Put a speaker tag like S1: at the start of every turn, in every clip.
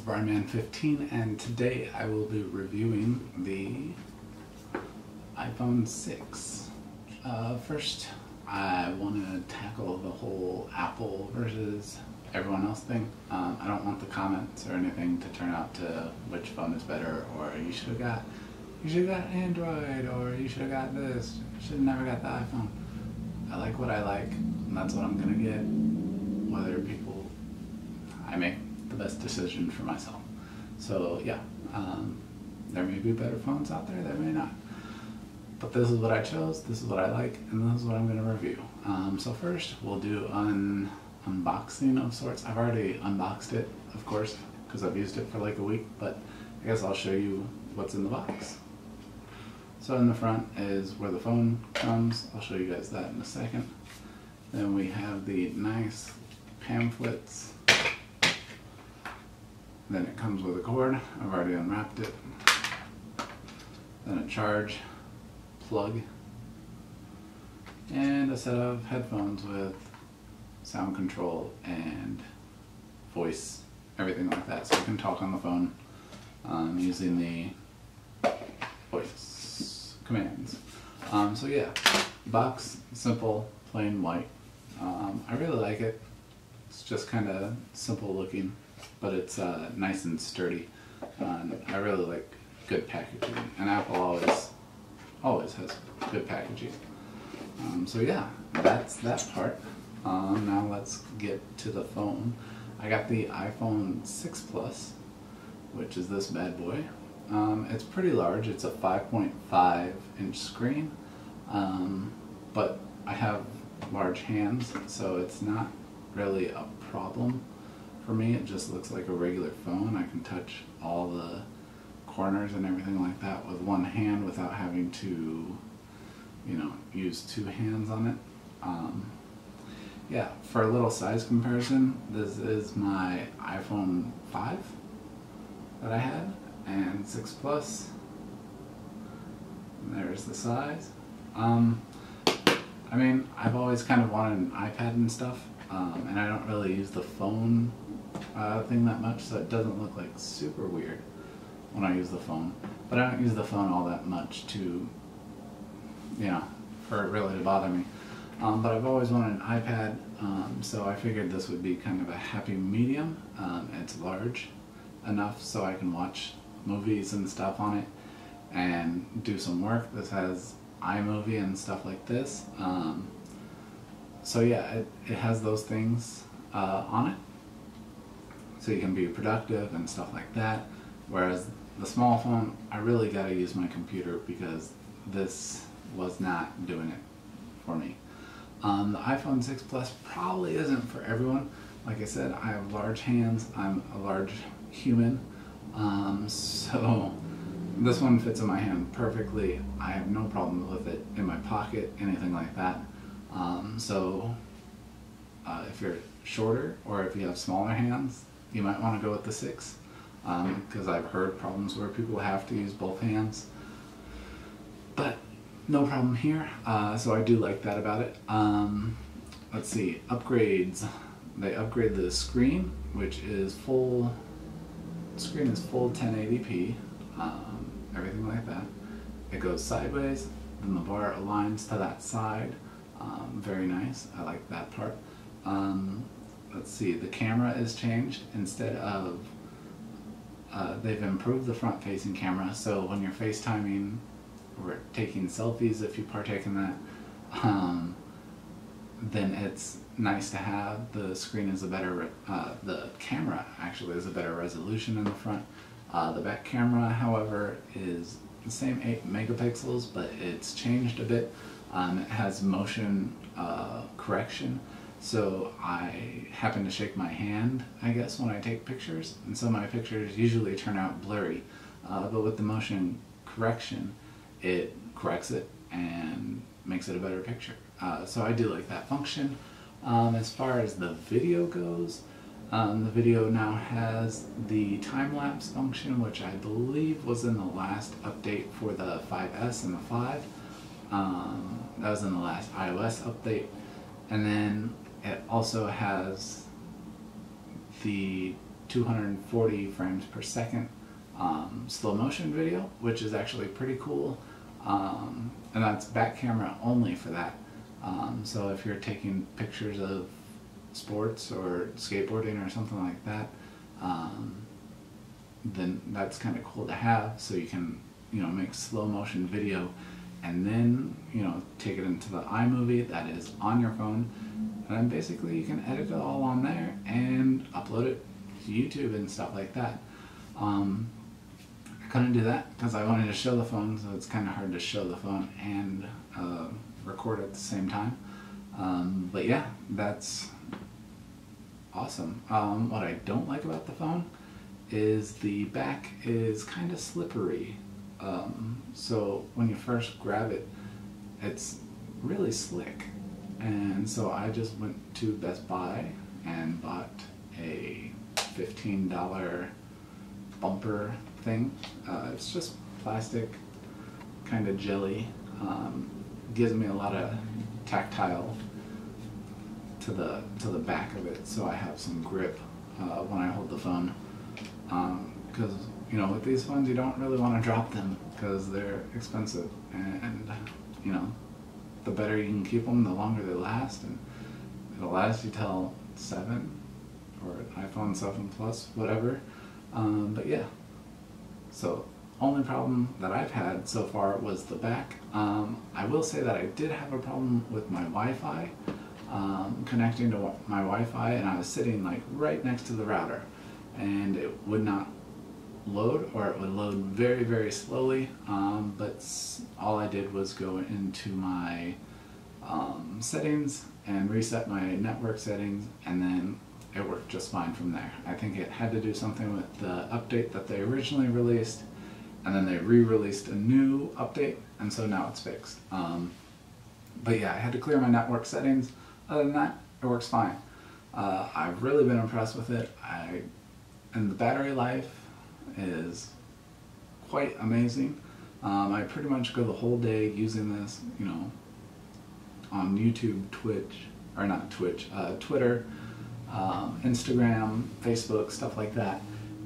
S1: Brian 15, and today I will be reviewing the iPhone 6. First, I want to tackle the whole Apple versus everyone else thing. I don't want the comments or anything to turn out to which phone is better, or you should have got Android, or you should have got this, you should have never got the iPhone. I like what I like, and that's what I'm gonna get. I make the best decision for myself. So yeah, there may be better phones out there, there may not. But this is what I chose, this is what I like, and this is what I'm going to review. So first, we'll do an unboxing of sorts. I've already unboxed it, of course, because I've used it for like a week, but I guess I'll show you what's in the box. So in the front is where the phone comes. I'll show you guys that in a second. Then we have the nice pamphlets. Then it comes with a cord. I've already unwrapped it. Then a charge, plug, and a set of headphones with sound control and voice, everything like that. So you can talk on the phone using the voice commands. So yeah, box, simple, plain white. I really like it. It's just kind of simple looking, but it's nice and sturdy. I really like good packaging, and Apple always has good packaging. So yeah, that's that part. Now let's get to the phone. I got the iPhone 6 Plus, which is this bad boy. It's pretty large. It's a 5.5 inch screen, but I have large hands, so it's not really a problem for me. It just looks like a regular phone. I can touch all the corners and everything like that with one hand without having to, use two hands on it. Yeah, for a little size comparison, this is my iPhone 5 that I had, and 6 Plus. And there's the size. I mean, I've always kind of wanted an iPad and stuff, and I don't really use the phone thing that much, so it doesn't look like super weird when I use the phone. But I don't use the phone all that much to, for it really to bother me. But I've always wanted an iPad, so I figured this would be kind of a happy medium. It's large enough so I can watch movies and stuff on it and do some work. This has iMovie and stuff like this. So yeah, it has those things on it, so you can be productive and stuff like that. Whereas the small phone, I really got to use my computer because this was not doing it for me. The iPhone 6 Plus probably isn't for everyone. Like I said, I have large hands. I'm a large human, so this one fits in my hand perfectly. I have no problem with it in my pocket, anything like that. So if you're shorter or if you have smaller hands, you might want to go with the 6, because I've heard problems where people have to use both hands. But no problem here, so I do like that about it. Let's see, upgrades. They upgrade the screen, which is full 1080p, everything like that. It goes sideways, then the bar aligns to that side. Very nice, I like that part. Let's see, the camera is changed. Instead of, they've improved the front-facing camera, so when you're FaceTiming or taking selfies, if you partake in that, then it's nice to have. The screen is a better, the camera actually is a better resolution in the front. The back camera, however, is the same 8 megapixels, but it's changed a bit. It has motion correction, so I happen to shake my hand, I guess, when I take pictures, and so my pictures usually turn out blurry. But with the motion correction, it corrects it and makes it a better picture. So I do like that function. As far as the video goes, the video now has the time-lapse function, which I believe was in the last update for the 5S and the 5. That was in the last iOS update. And then it also has the 240 frames per second slow motion video, which is actually pretty cool. And that's back camera only for that. So if you're taking pictures of sports or skateboarding or something like that, then that's kind of cool to have, so you can, you know, make slow motion video and then, you know, take it into the iMovie that is on your phone, and then basically you can edit it all on there and upload it to YouTube and stuff like that. I couldn't do that because I wanted to show the phone, so it's kind of hard to show the phone and record at the same time. But yeah, that's awesome. What I don't like about the phone is the back is kind of slippery. So when you first grab it, it's really slick. And so I just went to Best Buy and bought a $15 bumper thing. It's just plastic, kind of jelly. Gives me a lot of tactile to the back of it, so I have some grip when I hold the phone. Because you know, with these phones, you don't really want to drop them because they're expensive, and you know, the better you can keep them, the longer they last, and it'll last you till 7 or iPhone 7 Plus, whatever. But yeah, so only problem that I've had so far was the back. I will say that I did have a problem with my Wi-Fi, connecting to my Wi-Fi, and I was sitting like right next to the router, and it would not load, or it would load very, very slowly. But all I did was go into my settings and reset my network settings, and then it worked just fine from there. I think it had to do something with the update that they originally released, and then they re-released a new update, and so now it's fixed. But yeah, I had to clear my network settings. Other than that, it works fine. I've really been impressed with it. And the battery life is quite amazing. I pretty much go the whole day using this, you know, on YouTube, Twitter, Instagram, Facebook, stuff like that,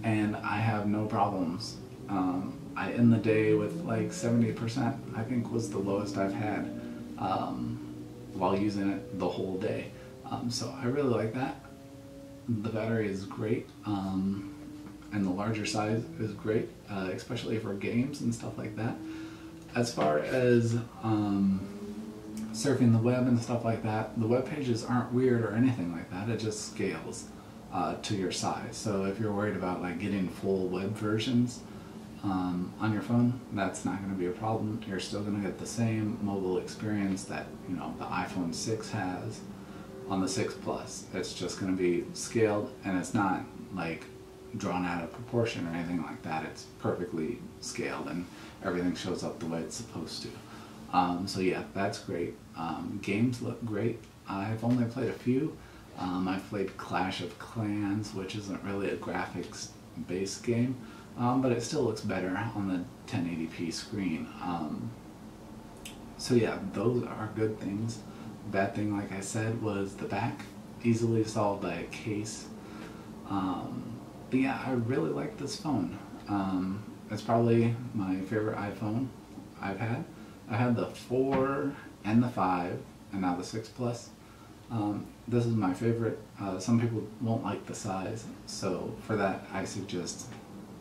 S1: and I have no problems. I end the day with like 70%, I think was the lowest I've had while using it the whole day. So I really like that. The battery is great, and the larger size is great, especially for games and stuff like that. As far as surfing the web and stuff like that, the web pages aren't weird or anything like that. It just scales to your size. So if you're worried about like getting full web versions on your phone, that's not going to be a problem. You're still going to get the same mobile experience that, you know, the iPhone 6 has on the 6 Plus. It's just going to be scaled, and it's not like drawn out of proportion or anything like that. It's perfectly scaled, and everything shows up the way it's supposed to. So yeah, that's great. Games look great. I've only played a few. I've played Clash of Clans, which isn't really a graphics-based game, but it still looks better on the 1080p screen. So yeah, those are good things. Bad thing, like I said, was the back, easily solved by a case. But yeah, I really like this phone. It's probably my favorite iPhone I've had. I had the 4 and the 5, and now the 6 Plus. This is my favorite. Some people won't like the size, so for that I suggest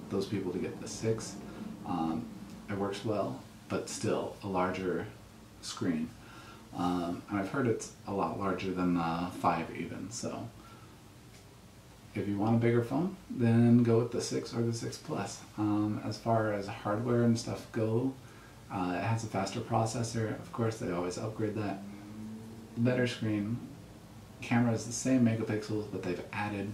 S1: those people to get the 6. It works well, but still a larger screen. And I've heard it's a lot larger than the 5 even, so if you want a bigger phone, then go with the 6 or the 6 Plus. As far as hardware and stuff go, it has a faster processor. Of course, they always upgrade that. Better screen. Camera is the same megapixels, but they've added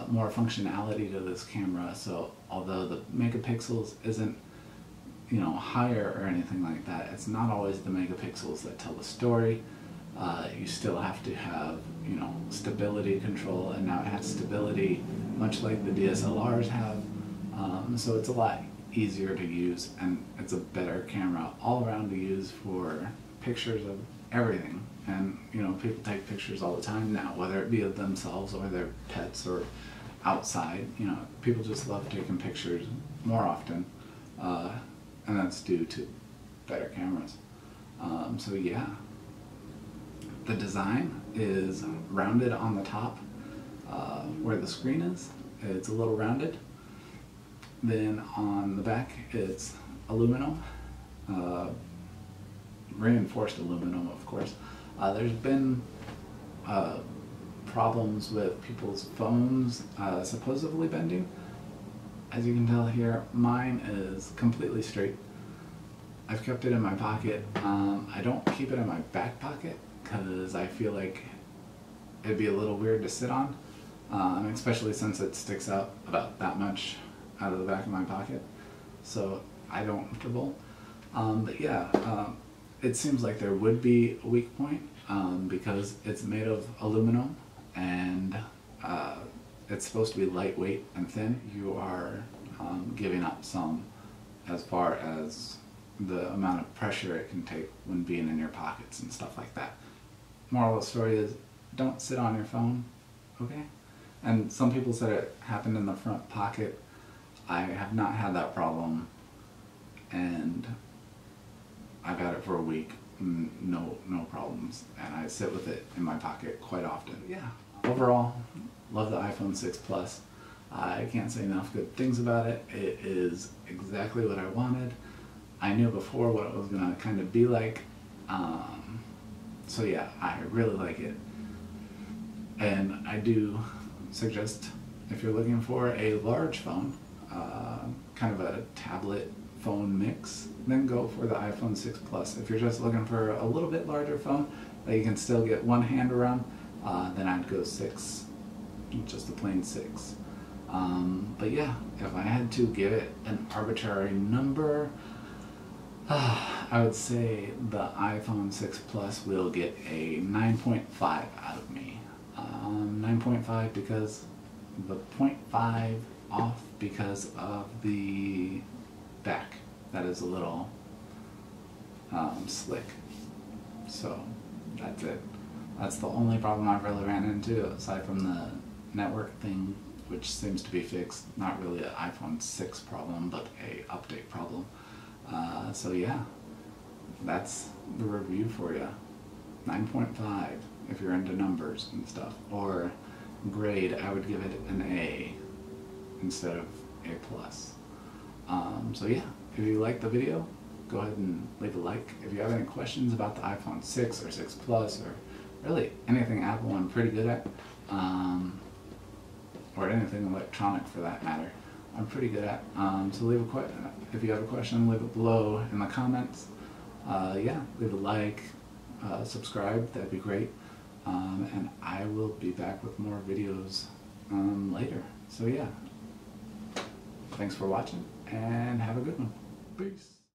S1: more functionality to this camera. So although the megapixels isn't, you know, higher or anything like that, it's not always the megapixels that tell the story. You still have to have, you know, stability control, and now it has stability much like the DSLRs have. So it's a lot easier to use, and it's a better camera all around to use for pictures of everything. And you know, people take pictures all the time now, whether it be of themselves or their pets or outside. You know, people just love taking pictures more often, and that's due to better cameras. So yeah, the design is rounded on the top where the screen is. It's a little rounded. Then on the back it's aluminum, reinforced aluminum, of course. There's been problems with people's phones supposedly bending. As you can tell here, mine is completely straight. I've kept it in my pocket. I don't keep it in my back pocket because I feel like it'd be a little weird to sit on, especially since it sticks out about that much out of the back of my pocket. So I don't comfortable. But yeah, it seems like there would be a weak point because it's made of aluminum and it's supposed to be lightweight and thin. You are giving up some as far as the amount of pressure it can take when being in your pockets and stuff like that. Moral of the story is, don't sit on your phone, okay? And some people said it happened in the front pocket. I have not had that problem, and I've had it for a week, no problems, and I sit with it in my pocket quite often. Yeah, overall, love the iPhone 6 Plus. I can't say enough good things about it. It is exactly what I wanted. I knew before what it was going to kind of be like, so yeah, I really like it. And I do suggest, if you're looking for a large phone, kind of a tablet phone mix, then go for the iPhone 6 Plus. If you're just looking for a little bit larger phone that you can still get one hand around, then I'd go 6, just a plain 6. But yeah, if I had to give it an arbitrary number, I would say the iPhone 6 Plus will get a 9.5 out of me. 9.5 because the 0.5 off because of the back. That is a little slick. So that's it. That's the only problem I've really ran into, aside from the network thing, which seems to be fixed. Not really an iPhone 6 problem, but a update problem. So yeah, that's the review for you. 9.5 if you're into numbers and stuff. Or grade, I would give it an A instead of A+. So yeah, if you liked the video, go ahead and leave a like. If you have any questions about the iPhone 6 or 6 Plus, or really anything Apple I'm pretty good at, or anything electronic for that matter, I'm pretty good at. So leave a if you have a question, leave it below in the comments. Yeah, leave a like, subscribe, that'd be great. And I will be back with more videos later. So yeah, thanks for watching and have a good one. Peace.